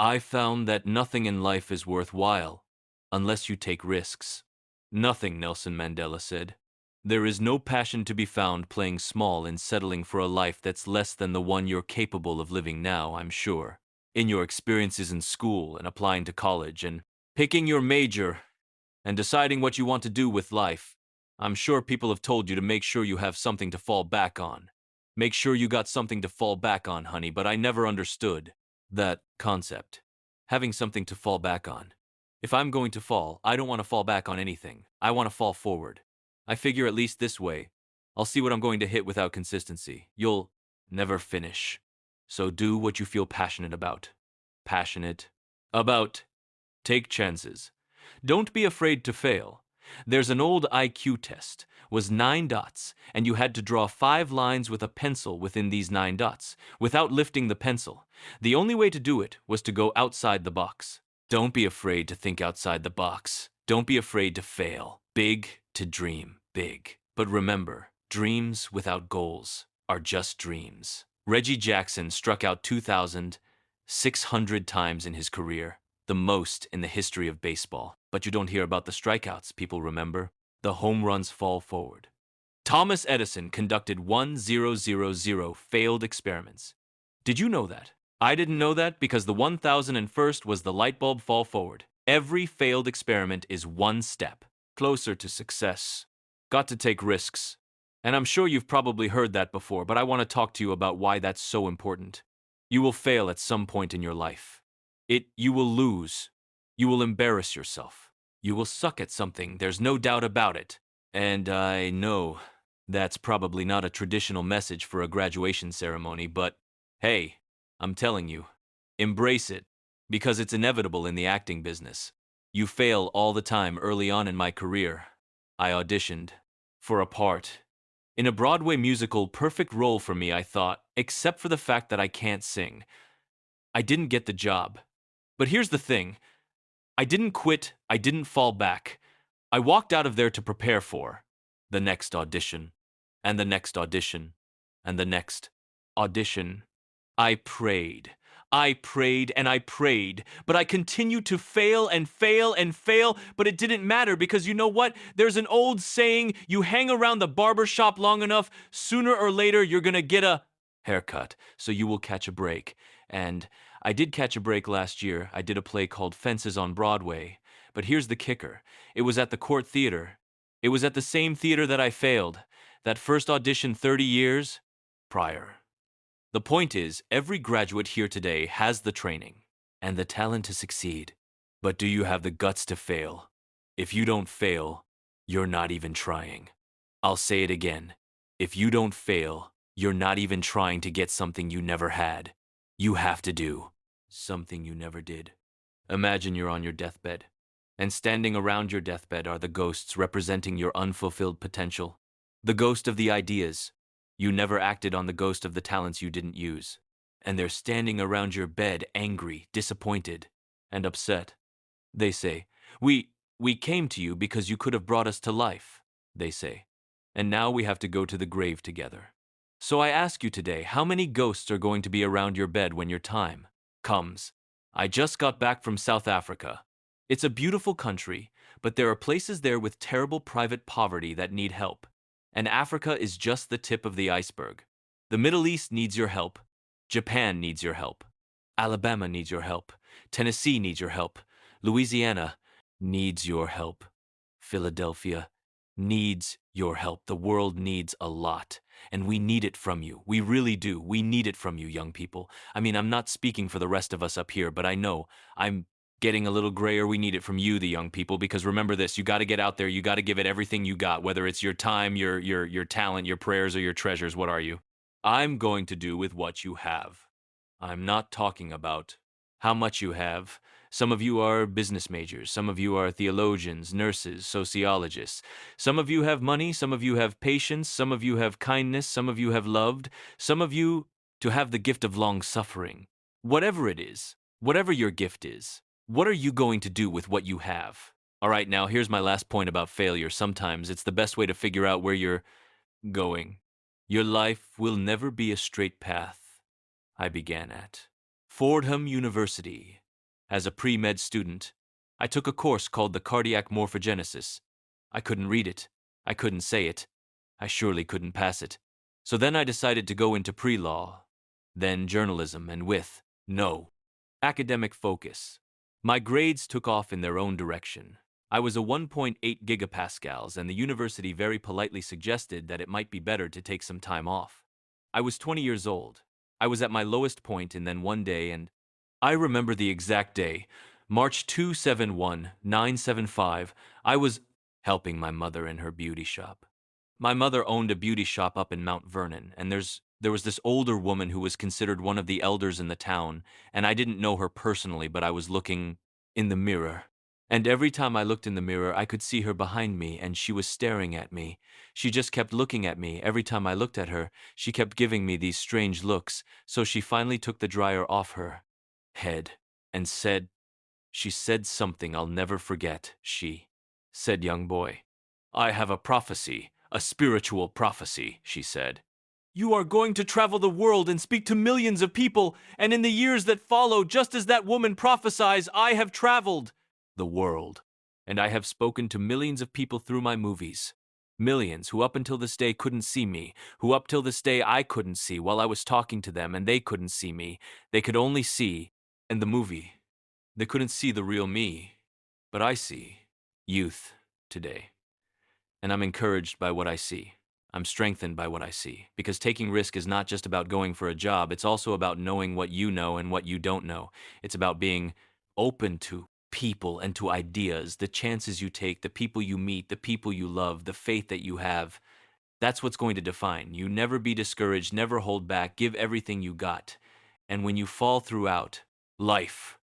I found that nothing in life is worthwhile unless you take risks. Nothing, Nelson Mandela said. There is no passion to be found playing small and settling for a life that's less than the one you're capable of living now, I'm sure. In your experiences in school and applying to college and picking your major and deciding what you want to do with life, I'm sure people have told you to make sure you have something to fall back on. Make sure you got something to fall back on, honey, but I never understood that concept. Having something to fall back on. If I'm going to fall, I don't want to fall back on anything. I want to fall forward. I figure at least this way, I'll see what I'm going to hit without consistency. You'll never finish. So do what you feel passionate about. Passionate about. Take chances. Don't be afraid to fail. There's an old IQ test, was 9 dots, and you had to draw 5 lines with a pencil within these 9 dots, without lifting the pencil. The only way to do it was to go outside the box. Don't be afraid to think outside the box. Don't be afraid to fail. Big to dream big. But remember, dreams without goals are just dreams. Reggie Jackson struck out 2,600 times in his career, the most in the history of baseball. But you don't hear about the strikeouts, people remember. The home runs fall forward. Thomas Edison conducted 1,000 failed experiments. Did you know that? I didn't know that because the 1,001st was the light bulb fall forward. Every failed experiment is one step closer to success. Got to take risks. And I'm sure you've probably heard that before, but I want to talk to you about why that's so important. You will fail at some point in your life. You will lose. You will embarrass yourself. You will suck at something, there's no doubt about it. And I know that's probably not a traditional message for a graduation ceremony, but hey, I'm telling you, embrace it, because it's inevitable in the acting business. You fail all the time early on in my career. I auditioned for a part in a Broadway musical, perfect role for me, I thought, except for the fact that I can't sing. I didn't get the job. But here's the thing. I didn't quit, I didn't fall back. I walked out of there to prepare for the next audition, and the next audition, and the next audition. I prayed. I prayed and I prayed, but I continued to fail and fail and fail, but it didn't matter because you know what? There's an old saying, you hang around the barber shop long enough, sooner or later you're gonna get a haircut, so you will catch a break. And I did catch a break last year. I did a play called Fences on Broadway. But here's the kicker. It was at the Court Theater. It was at the same theater that I failed. That first audition 30 years prior. The point is, every graduate here today has the training and the talent to succeed. But do you have the guts to fail? If you don't fail, you're not even trying. I'll say it again. If you don't fail, you're not even trying to get something you never had. You have to do something you never did. Imagine you're on your deathbed, and standing around your deathbed are the ghosts representing your unfulfilled potential. The ghost of the ideas. You never acted on the ghost of the talents you didn't use. And they're standing around your bed angry, disappointed, and upset. They say, we came to you because you could have brought us to life, they say. And now we have to go to the grave together. So I ask you today, how many ghosts are going to be around your bed when your time comes? I just got back from South Africa. It's a beautiful country, but there are places there with terrible private poverty that need help. And Africa is just the tip of the iceberg. The Middle East needs your help. Japan needs your help. Alabama needs your help. Tennessee needs your help. Louisiana needs your help. Philadelphia needs your help. The world needs a lot. And we need it from you. We really do. We need it from you, young people. I mean, I'm not speaking for the rest of us up here, but I know I'm getting a little grayer. We need it from you, the young people, because remember this, you got to get out there. You got to give it everything you got, whether it's your time, your talent, your prayers, or your treasures. What are you? I'm going to do with what you have. I'm not talking about how much you have. Some of you are business majors. Some of you are theologians, nurses, sociologists. Some of you have money. Some of you have patience. Some of you have kindness. Some of you have loved. Some of you to have the gift of long suffering. Whatever it is, whatever your gift is, what are you going to do with what you have? All right, now here's my last point about failure. Sometimes it's the best way to figure out where you're going. Your life will never be a straight path. I began at Fordham University As a pre-med student, I took a course called the cardiac morphogenesis. I couldn't read it. I couldn't say it. I surely couldn't pass it. So then I decided to go into pre-law, then journalism, and with no academic focus. My grades took off in their own direction. I was a 1.8 gigapascals, and the university very politely suggested that it might be better to take some time off. I was 20 years old. I was at my lowest point, and then one day, and I remember the exact day, March 2/7/1975, I was helping my mother in her beauty shop. My mother owned a beauty shop up in Mount Vernon, and there was this older woman who was considered one of the elders in the town, and I didn't know her personally, but I was looking in the mirror. And every time I looked in the mirror, I could see her behind me, and she was staring at me. She just kept looking at me. Every time I looked at her, she kept giving me these strange looks, so she finally took the dryer off her head and she said something I'll never forget. She said, "Young boy, I have a prophecy, a spiritual prophecy," she said. "You are going to travel the world and speak to millions of people, and in the years that follow, just as that woman prophesies, I have traveled the world, and I have spoken to millions of people through my movies. Millions who up until this day couldn't see me, who up till this day I couldn't see while I was talking to them, and they couldn't see me. They could only see in the movie. They couldn't see the real me, but I see youth today. And I'm encouraged by what I see. I'm strengthened by what I see. Because taking risk is not just about going for a job, it's also about knowing what you know and what you don't know. It's about being open to people and to ideas, the chances you take, the people you meet, the people you love, the faith that you have. That's what's going to define. You never be discouraged, never hold back, give everything you got. And when you fall throughout life,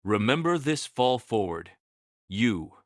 remember this: fall forward. You